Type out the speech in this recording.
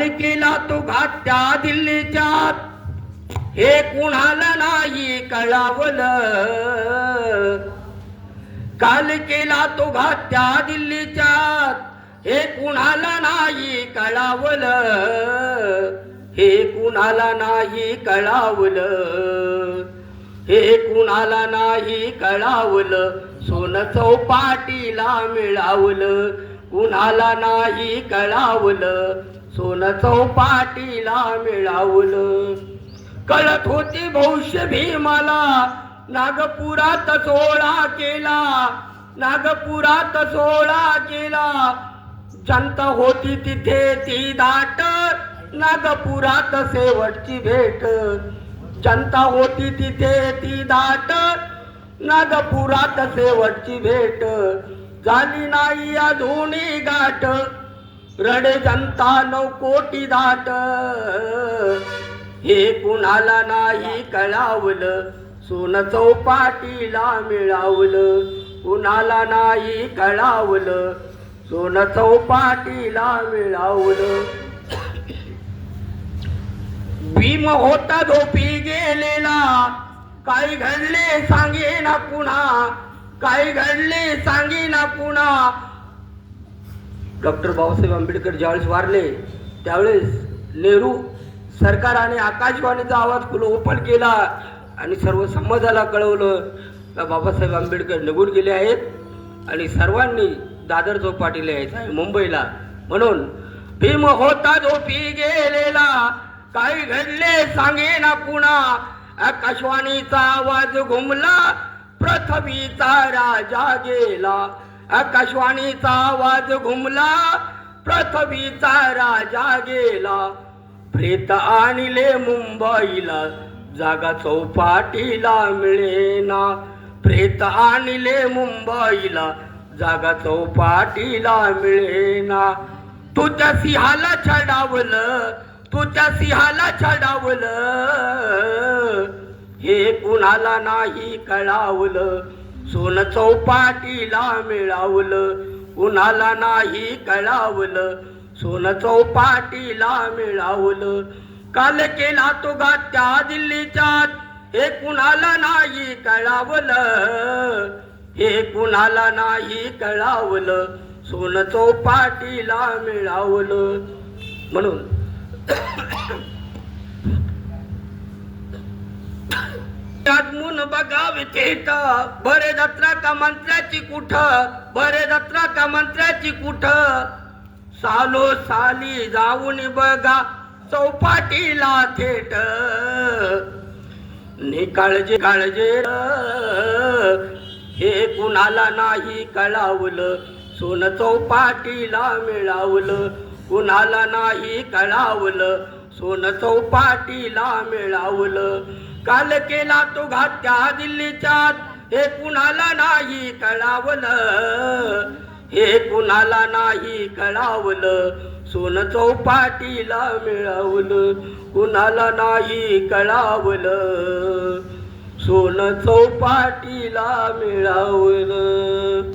काल केला तो घात त्या दिल्लीच्यात, हे कुणाला नाही कळावलं. काल केला तो घात त्या दिल्लीच्यात, हे कुणाला नाही कळावलं. हे कुणाला नाही कळावलं. हे कुणाला नाही कळावलं. सोनं चौपाटीला मिळावलं. कुणाला नाही कळावलं. सोनं चौपाटीला मिळावलं. कळत होती भविष्य भीमाला, नागपुरात सोहळा केला. नागपुरात सोहळा केला. जनता होती तिथे ती दाट, नागपुरात शेवटची भेट. जनता होती तिथे ती दाट, नागपुरात शेवटची भेट. झाली नाही अजूनही गाठ, रडे जनता 9 कोटी दाट. हे कुणाला नाही कळावलं. सोनं चौपाटीला मिळावलं. कुणाला नाही कळावलं. सोनं चौपाटीला मिळावलं. भीम होता झोपी गेलेला, काय घडले सांगे ना पुन्हा. काय घडले सांगे ना पुन्हा. डॉक्टर बाबासाहेब आंबेडकर ज्यावेळेस वारले त्यावेळेस नेहरू सरकाराने आकाशवाणीचा आवाज खुला ओपन केला आणि सर्व समाजाला कळवलं का बाबासाहेब आंबेडकर निघून गेले आहेत आणि सर्वांनी दादर चौपाटीला यायचं आहे मुंबईला. म्हणून भीम होता झोपी गेलेला, काय घडले सांगे ना पुन्हा. आकाशवाणीचा आवाज घुमला, पृथ्वीचा राजा गेला. आकाशवाणीचा आवाज घुमला, पृथ्वीचा राजा गेला. प्रेत आणले मुंबईला, जागा चौपाटीला मिळेना. प्रेत आणले मुंबईला, जागा चौपाटीला मिळेना. तुझ्या सिंहाला छडावलं. तुझ्या सिंहाला छडावलं. हे कुणाला नाही कळावलं. सोनं चौपाटीला मिळावलं. कुणाला नाही कळावलं. सोनं चौपाटीला मिळावलं. काल केला तो घात त्या दिल्लीच्यात, हे कुणाला नाही कळावलं. हे कुणाला नाही कळावलं. सोनं चौपाटीला मिळावलं. म्हणून आजमून बघावे थेट, बरे जत्रा का मंत्र्याची कुठ. बरे जत्रा का मंत्र्याची कुठ. सालो साली जाऊन बघा चौपाटीला थेट. नि काळजे काळजे, हे कुणाला नाही कळावलं. सोनं चौपाटीला मिळावलं. कुणाला नाही कळावलं. सोनं चौपाटीला मिळावलं. काल केला तो घात त्या दिल्लीच्यात, हे कुणाला नाही कळावलं. हे कुणाला नाही कळावलं. सोनं चौपाटीला मिळावलं. कुणाला नाही कळावलं. सोनं चौपाटीला मिळावलं.